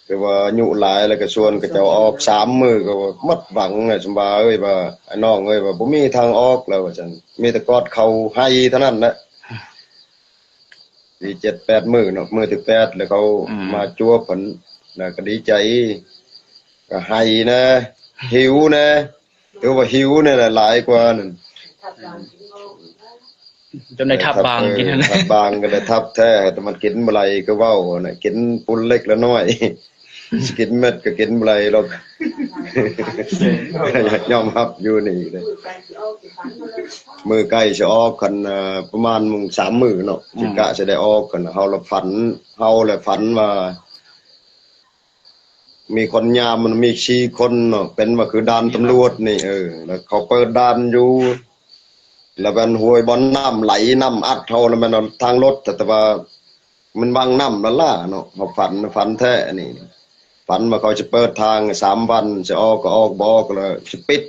คือว่าอายุหลายแล้วก็ชวนก็เจ้าออก3มื้อก็หมดหวังน่ะสมบาเอ้ยว่าไอ้น้องเอ้ยว่าบ่มีทางออกแล้วว่าซั่นมีแต่กอดเขาให้เท่านั้นแหละดี7-8 มื้อเนาะมื้อที่8แล้วเขามาจั่วผลน่ะก็ดีใจก็ให้นะหิวนะถือว่าหิวนี่แหละหลายกว่านั่น จนได้ทับบางกินนั่นแหละ ทับบางก็เลยทับแท้แต่มันกินบ่ไหลก็เว้าน่ะกินปุนเล็กละน้อย สกินเม็ดก็กินบ่ไรหรอกยอมรับอยู่นี่เลยมือใกล้จะออกกันประมาณมึง3 มื้อเนาะสิกะจะได้ออกกันเฮาละฝันว่ามีคนยามมันมี4 คนเนาะเป็นว่าคือด่านตำรวจนี่แล้วเขาเปิดด่านอยู่แล้วมันห้วยบ่อนน้ำไหลน้ำอัดเฮาแล้วมันทางรถแต่ว่ามันวางน้ำละล่าเนาะเฮาฝันแท้นี่ฝันว่าเขาจะเปิดทาง3 วันจะออกก็ออกบ่ออกแล้วจะปิด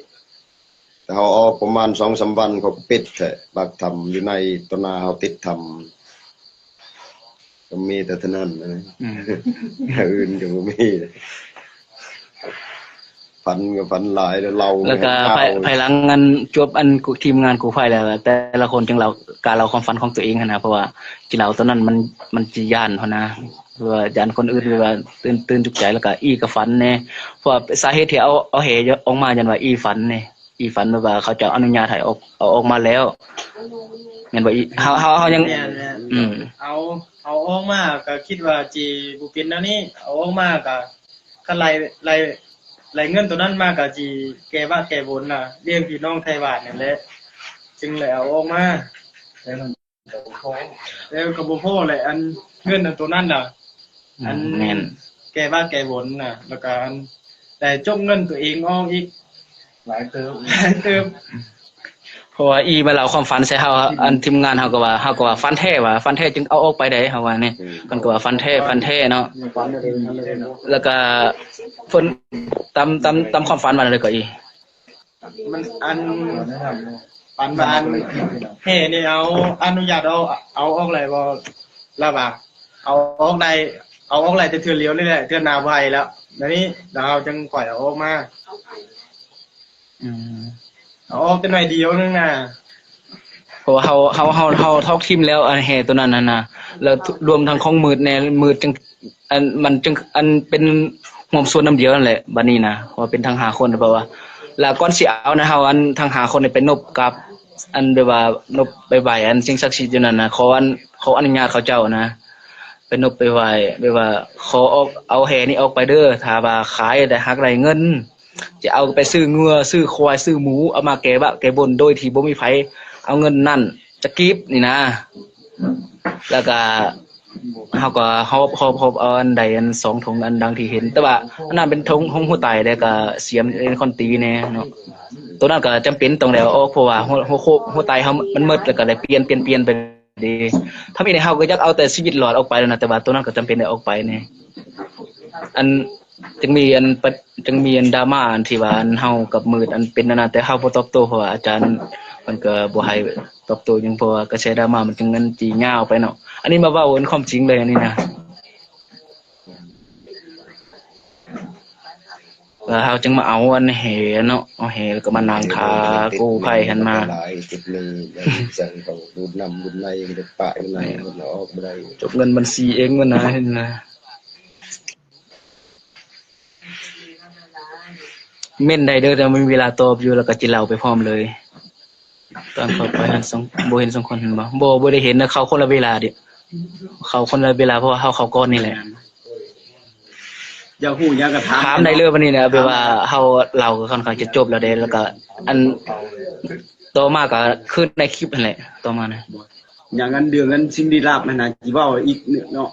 แต่เขาออกประมาณ2-3 วันเขาก็ปิดแท้บักทำอยู่ในต้นนาเขาติดทำก็มีแต่เท่านั้นนะอื่นก็บ่มีฝันก็ฝันหลายแล้วเรา แล้วก็ภายหลังงานจบอันทีมงานกู้ภัยแล้วแต่ละคนจังเราการเราความฝันของตัวเองนะเพราะว่าที่เราตอนนั้นมันสิย่านเฮานะว่าย่านคนอื่นหรือว่าตื่นจุกใจแล้วก็อีก็ฝันแน่เพราะสาเหตุที่เอาเหออกมายันว่าอีฝันนี่อีฝันว่าเขาจะอนุญาตให้ออกมาแล้วแม่นบ่อีเฮายังเอาออกมาก็คิดว่าจีบ่เป็นแนวนี้เอาออกมาก็คันไล่เงินตัวนั้นมาก็จีแก้ว่าแก้บนน่ะเลี้ยงพี่น้องไทยบ้านนั่นแหละจึงเลยเอาออกมาแล้วก็บ่พอแหละอันเงินอันตัวนั้นน่ะอันแม่น แก้ว่าแก้บนน่ะแล้วก็แต่จกเงินตัวเองออกอีกหลายเติมเพราะว่าอีมาเล่าความฝันใส่เฮาอันทีมงานเฮาก็ว่าฝันแท้จึงเอาออกไปได้เฮาว่านี่มันก็ว่าฝันแท้เนาะแล้วก็เพิ่นตามความฝันว่าเลยก็อีมันอันปันบานเฮ้นี่เอาอนุญาตเอาออกเลยบ่ล่ะบ่าเอาออกได้แต่เทื่อเลี้ยวนี่แหละเทื่อหน้าไวแล้วแล้วนี้เราจึงปล่อยเอาออกมาเอาออกแต่หน่อยเดียวนึงน่ะเพราะว่าเฮาทอกทีมแล้วอันแห่ตัวนั้นน่ะแล้วรวมทั้งของมืดแน่มืดจึงอันมันจึงอันเป็นห่วมส่วนน้ำเดียวนั่นแหละบัดนี้นะเพราะเป็นทั้ง5 คนเพราะว่าแล้วก่อนสิเอานะเฮาอันทั้ง5 คนนี่ไปนบกับอันแบบว่านบไปไหว้อันสิ่งศักดิ์สิทธิ์อยู่นั่นน่ะขออนุญาตเขาเจ้านะไปนบไปไหว้แบบว่าขอออกเอาแห่นี้ออกไปเด้อถ้าว่าขายได้หักได้เงินจะเอาไปซื้องัวซื้อควายซื้อหมูเอามาแก้บนโดยที่บ่มีไผเอาเงินนั่นจะกีบนี่นะแล้วก็เฮาเอาอันใดอัน2 ถุงอันดังที่เห็นแต่ว่าอันนั้นเป็นถุงของผู้ตายแล้วก็เสียมเป็นคนตีแน่เนาะตัวนั้นก็จำเป็นต้องแล้วออกเพราะว่าหัวตายเฮามันหมดแล้วก็ได้เปลี่ยนไปดีถ้ามีในเฮาก็อยากเอาแต่ชีวิตรอดออกไปแล้วนะแต่ว่าตัวนั้นก็จำเป็นได้ออกไปแน่อันจึงมีอันดราม่าอันที่ว่าอันเฮากับมืดอันเป็นนั่นน่ะแต่เฮาบ่ตอบโต้เพราะว่าอาจารย์มันก็บ่ให้ตอบโต้หยังเพราะว่ากระแสดราม่ามันจึงงั้นจียาวไปเนาะอันนี้มาเว้าเป็นความจริงเลยอันนี้นะแล้วเฮาจึงมาเอาอันแห่เนาะเอาแห่แล้วก็มานั่งทากู้ภัยหันมาหลายจุดนึงสั่งเขาดูดน้ำดูดในดูดปะในมันออกบ่ได้จบเงินบัญชีเองมันนะเห็นนะเม่นได้เด้อแต่มีเวลาตอบอยู่แล้วก็จิเล่าไปพร้อมเลยตอนเข้าไปหันบ่เห็น2 คนเห็นบ่ได้เห็นนะเขาคนละเวลาดิเขาคนละเวลาเพราะว่าเขาก่อนนี่แหละอย่าฮู้หยังก็ถามได้เลยวันนี้นะแบบว่าเฮาเล่าก็ค่อนข้างจะจบแล้วเด้แล้วก็อันต่อมาก็คือในคลิปนั่นแหละต่อมานะอย่างนั้นเรื่องนั้นสิ่งลี้ลับนั่นน่ะสิเว้าอีกเนาะ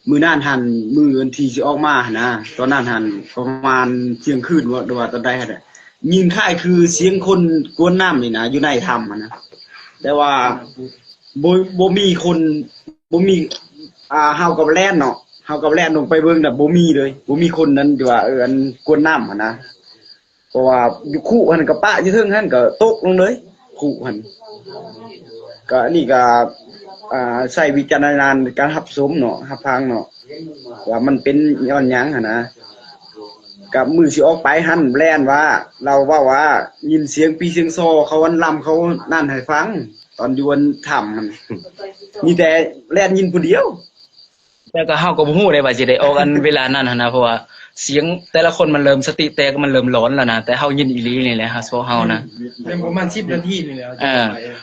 มื้อนั้นหันมื้อวันที่สิออกมานะตอนนั้นหันประมาณเที่ยงคืนว่าตอนใดหั่นยินคล้ายคือเสียงคนกวนน้ำนี่นะอยู่ในถ้ำนะแต่ว่าบ่มีคนบ่มีเฮากับแล่นเนาะเฮากับแล่นลงไปเบิ่งน่ะบ่มีเลยบ่มีคนนั้นที่ว่าอันกวนน้ำนะเพราะว่าอยู่คู่หั่นก็ปะอยู่เทิงหั่นก็ตกลงเลยคู่หั่นก็นี่ก็ใช้วิจารณญาณในการรับชมเนาะรับฟังเนาะว่ามันเป็นย้อนหยังหั่นนะกับมือสิออกไปหั่นแล่นว่าเราว่ายินเสียงปีเสียงซอเขาวันลำเขานั่นให้ฟังตอนอยู่บนถ้ำมันมีแต่แล่นยินผู้เดียวแต่ก็เฮาก็บ่ฮู้ได้ว่าสิได้ออกกันเวลานั้นหั่นนะเพราะว่าเสียงแต่ละคนมันเริ่มสติแตกมันเริ่มร้อนแล้วนะแต่เฮายินอีหลีนี่แหละพวกเฮานะยังประมาณ10 นาทีนี่แหละ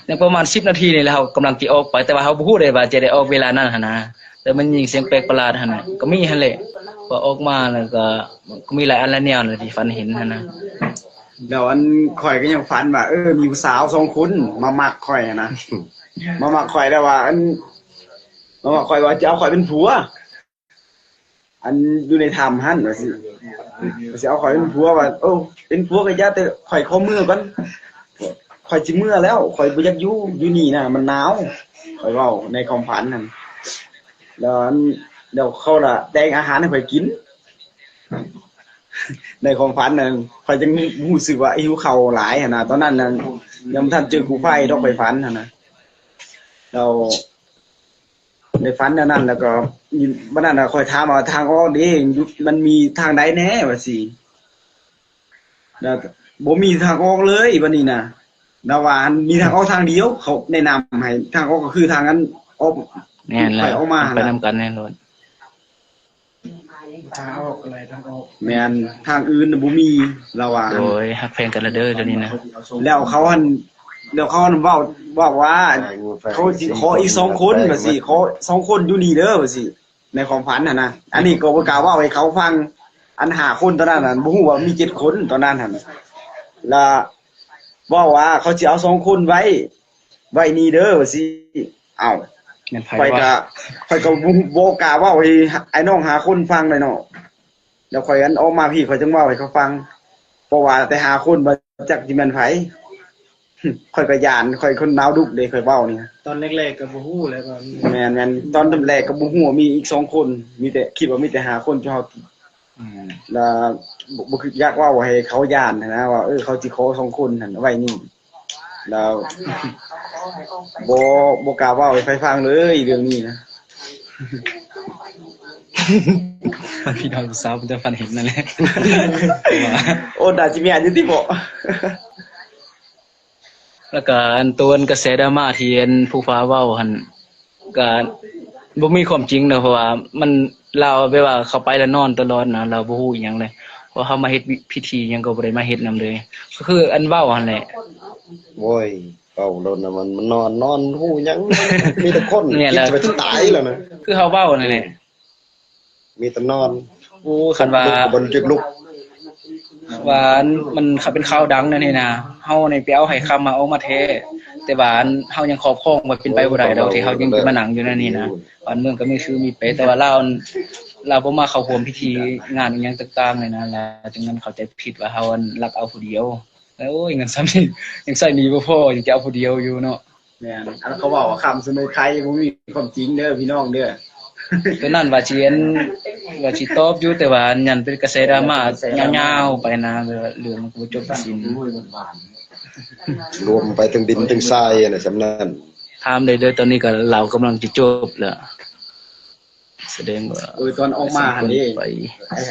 ยังประมาณ10 นาทีนี่แหละเฮากำลังสิออกไปแต่ว่าเฮาบ่ฮู้ได้ว่าจะได้ออกเวลานั้นหั่นนะแต่มันยิงเสียงแปลกประหลาดหั่นน่ะก็มีหั่นแหละ พอออกมาแล้วก็มีหลายอันหลายแนวเลยที่ฝันเห็นนะ แล้วอันข่อยก็ยังฝันว่ามีผู้สาว2คนมามักข่อยนะ มามักข่อยแล้วว่ามามักข่อยว่าจะเอาข่อยเป็นผัว อันอยู่ในถ้ำหั่นว่าสิเอาข่อยเป็นผัวว่าเป็นผัวก็อย่าแต่ข่อยขอมือก่อนข่อยสิมื้อแล้วข่อยบ่อยากอยู่นี่นะมันหนาวข่อยเว้าในความฝันนั่นแล้วเขาล่ะแต่งอาหารให้ข่อยกิน ในความฝันนั่นข่อยจังรู้สึกว่าหิวข้าวหลายหั่นน่ะตอนนั้นน่ะยังบ่ทันเจอกูไฟดอกข่อยฝันหั่นน่ะแล้วในฝันนั้นแล้วก็บัดนั้นน่ะข่อยถามว่าทางออกนี่มันมีทางใดแน่ว่าสิแล้วบ่มีทางออกเลยบัดนี้น่ะแล้วว่ามีทางออกทางเดียวเขาแนะนำให้ทางออกก็คือทางนั้นออก แน่นแล้ว ออกมา ไปนำกันแน่นอน ทางออกอะไรทางออก แม่นทางอื่นน่ะบ่มีระว่า โดยฮักแพงกันละเด้อเดี๋ยวนี้นะ แล้วเขาเว้าว่าเขาสิขออีก2คนว่าสิขอ2คนอยู่นี่เด้อว่าสิในความฝันน่ะนะอันนี้ก็บ่กล้าเว้าให้เขาฟังอัน5คนตอนนั้นน่ะบ่ฮู้ว่ามี7คนตอนนั้นหั่นแล้วเว้าว่าเขาสิเอา2คนไว้นี่เด้อว่าสิเอ้า เงินไผ ข่อย ว่า ก็บ่กล้าเว้าให้ไอ้น้อง5คนฟังเลยเนาะแล้วข่อยอันออกมาพี่ข่อยจึงเว้าให้เขาฟังเพราะว่าแต่5คนบ่จักสิแม่นไผ ข่อยก็ย่านข่อยคนหนาวดุกเด้ข่อยเว้านี่ ตอนแรกๆก็บ่ฮู้เลยว่า แม่นตอนแรกก็บ่ฮู้ว่ามีอีก2คนมีแต่คิดว่ามีแต่5คนเจ้าแล้วบ่คืออยากเว้าให้เขาย่านนะว่าเขาสิขอ2คนนั่นไว้นี่แล้วบ่กล้าเว้าให้ไผฟังเลยเรื่องนี้นะ พี่น้องสาวมันจะฝันเห็นนั่นแหละ โอ้น่าสิมีอันอยู่ติบ่ แล้วก็อันตัวกระแสดราม่าที่อันผู้ฟ้าเว้าหั่นก็บ่มีความจริงเนาะเพราะว่ามันเราแบบว่าเขาไปแล้วนอนตลอดนะเราบ่ฮู้อีหยังเลยเพราะเขามาเฮ็ดพิธีหยังก็บ่ได้มาเฮ็ดนำเลยก็คืออันเว้าหั่นแหละ โว้ยเว้าโดนน่ะมันนอนฮู้หยังมีแต่คน เนี่ย คิ แห ด ละ จะไปตายแล้วนะ คือเขาเว้านั่นแหละ มีแต่นอน โอ้คันว่า ลุกก็บ่จึกลุก ว่ามันเขาเป็นข่าวดังนั่นนี่นะเฮานี่ไปเอาให้คำมาเอามาแท้แต่ว่าอันเฮายังครอบครองว่าเป็นไปบ่ได้ดอกที่เฮายังมานั่งอยู่นั่นนี่นะบ้านเมืองก็มีชื่อมีเปแต่ว่าเราบ่มาเข้าร่วมพิธีงานอีหยังต่างๆเลยนะแล้วจึงนั้นเข้าใจผิดว่าเฮาอันรักเอาผู้เดียวแล้วโอ้ยเงินซ้ำนี่ยังใช้หนี้บ่พอยังจะเอาผู้เดียวอยู่เนาะ แม่นอันเขาเว้าว่าคำเสนอใครบ่มีความจริงเด้อพี่น้องเด้อ ตัวนั้นว่าสิอันว่าสิตอบอยู่แต่ว่าอันนั้นเป็นกระแสดราม่ายาวๆไปนะเรื่องมันก็บ่จบสิ้น รวมไปถึงดินถึงทรายน่ะสำนั้น ถามได้เลยตอนนี้ก็เรากำลังจะจบแล้วแสดงว่า ตอนออกมาหั่นนี่ ไป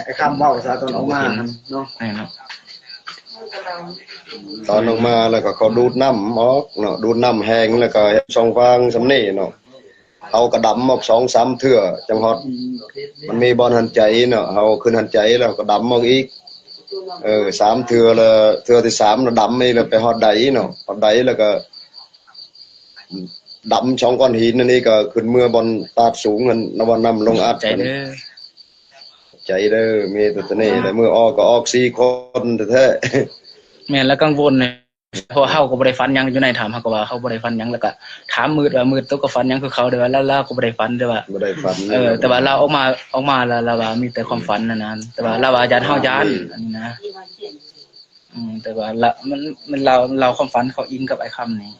ไอ้คำเว้าซะตอนออกมาหั่นเนาะ นั่นเนาะ ตอนออกมาแล้วก็เขาดูดน้ำออกเนาะดูดน้ำแห้งแล้วก็เฮ็ดช่องฟางสำนี้เนาะเอากระดำออก2-3เทื่อจังฮอดมันมีบ่อนหันใจเนาะเฮาขึ้นหันใจแล้วก็ดำออกอีก3เทื่อแล้วเทื่อที่3น่ะดำอีกแล้วไปฮอดใดเนาะฮอดใดแล้วก็ดำช่องก้อนหินอันนี้ก็ขึ้นเมื่อบอนตาดสูงนั่นนวันน้ำลงอัด ใจเด้อ ใจเด้อมีแต่ตัวนี้แต่มือออกก็ออก4คนแท้ แม่นแล้วกังวลเนี่ยเพราะเฮาก็บ่ได้ฟันหยังอยู่ในถามเฮาก็ว่าเขาบ่ได้ฟันหยังแล้วก็ถามมืดว่ามืดตัวก็ฟันหยังคือเขาเด้อว่าแล้วก็บ่ได้ฟันเด้อว่า บ่ได้ฝัน แต่ว่าเราออกมาแล้วเราว่ามีแต่ความฝันนั่นแต่ว่าเราว่าญาติเฮาญาติอันนี้นะแต่ว่ามันเราความฝันเขาอิงกับไอ้คำนี้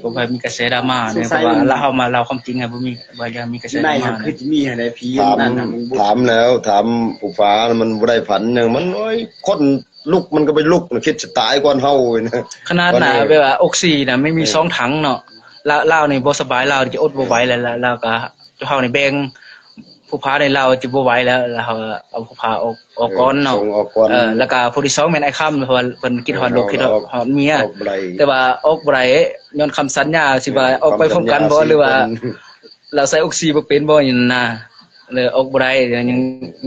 ก็บ่มีกระแสดราม่าเนี่ยเพราะว่าเราเอามาเราความจริงอ่ะบ่มีบ่ยังมีกระแสด ใน ราม่า หั่นคือสิมีให้ได้ผี ถาม นั่นน่ะมึงบ่ ถามแล้วถามผู้ฟ้ามันบ่ได้ฝันหยังมันโอ้ยคนลุกมันก็ไปลุกนะคิดจะตายก่อนเฮานะ ขนาดน่ะแบบว่าออกซิน่ะไม่มี2ถังเนาะลาวนี่บ่สบายลาวจะอดบ่ไหวแล้วก็เฮานี่แบ่งผู้พาในลาวจะบ่ไหวแล้วเฮาเอาผู้พาออกก่อนเนาะ ส่งออกก่อน แล้วก็ผู้ที่2แม่นไอ้คำเพราะว่าเพิ่นคิดฮอดลูกคิดฮอดเมีย ออกบ่ได้ แต่ว่าออกบ่ได้ย้อนคำสัญญาสิว่าออกไปพร้อมกันบ่หรือว่าเราใส่ออกซิบ่เป็นบ่อย่างนั้นนะเลยออกบ่ได้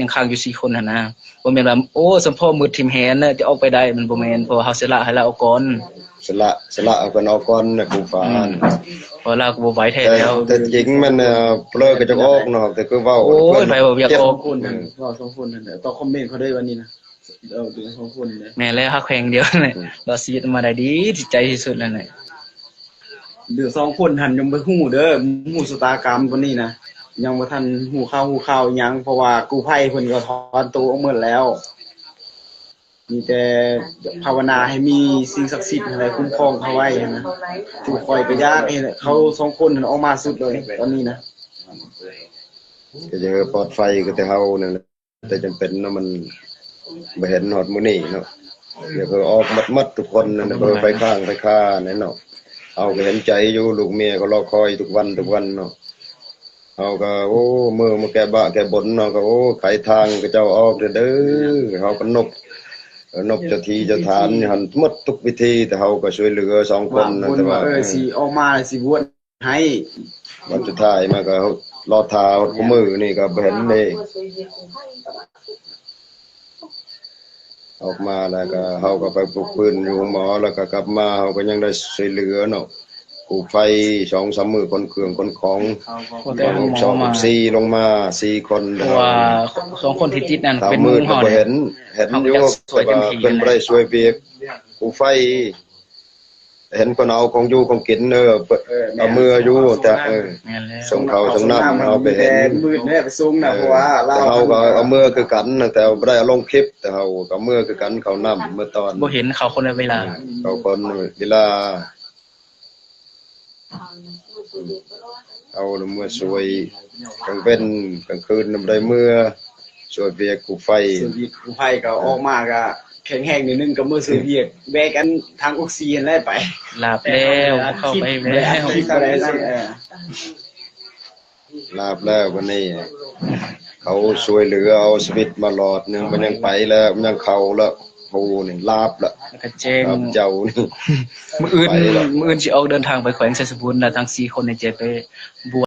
ยังค้างอยู่4คนหั่นนะบ่แม่นว่าโอ้สมพ่อมืดทิ่มแหนน่ะจะออกไปได้มันบ่แม่นเพราะว่าเฮาสิละให้เราออกก่อน สละเอากันเอาก่อนนะผู้ฟ้านะ พอเราก็บ่ไหวแท้ แต่ แล้ว แต่จริงมันเปลือก็จะออกเนาะแต่คือเว้า โอ้ยไปบ่อยากออก คนนั่นว่าสองคนนั่นต่อคอมเมนต์เขาได้วันนี้นะดูสองคนเลย แม่นแล้วฮักแขวงเดียวนั่นแหละเราชีวิตมาได้ดีจิตใจที่สุดแล้วนี่ เดือสองคนหันยังบ่ฮู้เด้อฮู้ชะตากรรมตัวนี้นะยังบ่ทันฮู้ข่าวหยังเพราะว่ากู้ภัยเพิ่นก็ถอนตัวออกหมดแล้ว มีแต่ภาวนาให้มีสิ่งศักดิ์สิทธิ์อะไรคุ้มครองเขาไว้นะผู้คอยก็ยากให้เขาสองคนนั้นออกมาสุดเลยตอนนี้นะ ก็จะปลอดภัยก็แต่เฮานั่นแหละแต่จำเป็นเนาะมันบ่เห็นฮอดมื้อนี้เนาะเดี๋ยวก็ออกหมดทุกคนนั่นน่ะเบิ่งไปข้างไปค่านั่นเนาะเอาก็เห็นใจอยู่ลูกเมียก็รอคอยทุกวันเนาะเอาก็โอ้มื้อมาแก้บะแก้บนเนาะก็โอ้ไขทางก็เจ้าออกเด้อเฮาก็นบเจ้าที่เจ้าทานหันหมดทุกวิธีแต่เฮาก็ช่วยเหลือสองค ว่าน นะ คน แต่ ว่า ว่า สิออกมาสิบวชให้ วันสุดท้ายมาก็รอทาคู่มือนี่ก็บ่เห็นเด้ออกมาแล้วก็เฮาก็ไปปลุกปืนอยู่หมอแล้วก็กลับมาเฮาก็ยังได้ช่วยเหลือเนาะปลูกไฟ 2-3 มื้อคนเครื่องคนของ พอแต่หมอ สอง มา 4ลงมา4คน เพราะว่าสองคนที่ติดนั่น ตาม เป็น มื มื อ อ ก็ เฮา บ่ เนี่ย เห็นอยู่แต่ว่าเพิ่นบ่ได้ช่วยเวียกปลูกไฟ เห็นคนเอาของอยู่ของกินเอามืออยู่แต่ แม่นแล้ว ส่งเขาส่งน้ำเอาไปเห็น มืดเนี่ยไปซุ่มนะเพราะว่าเรา แต่เฮาก็เอามือคือกันนะแต่บ่ได้เอาลงคลิปแต่เฮาก็เอามือคือกันเขานำเมื่อตอน บ่เห็นเขาคนละเวลา เขาคนเวลาเอาเมื่อสวยกลางเป็นกลางคืนนำได้เมื่อสวยเวียกกูไฟ ส่วนที่กู้ภัยก็ออกมาก็แข็งแห้งนิดนึงกับมือซื้อเวียกแบกกันทางออกซิเจนแล้วไป หลับแล้วเข้าไปแล้ว คิดอะไรนั่นลาบแล้ววันนี้ เขาช่วยเหลือเอาชีวิตมาหลอดหนึงมันยังไปแล้วมันยังเข้าแล้วโหนี่ลาบละ แล้วก็แจ้ง ลาบเจ้านี่ มื้ออื่นสิออกเดินทางไปแขวงไชยสมบูรณ์แล้วทั้ง4คนในเจไปบวช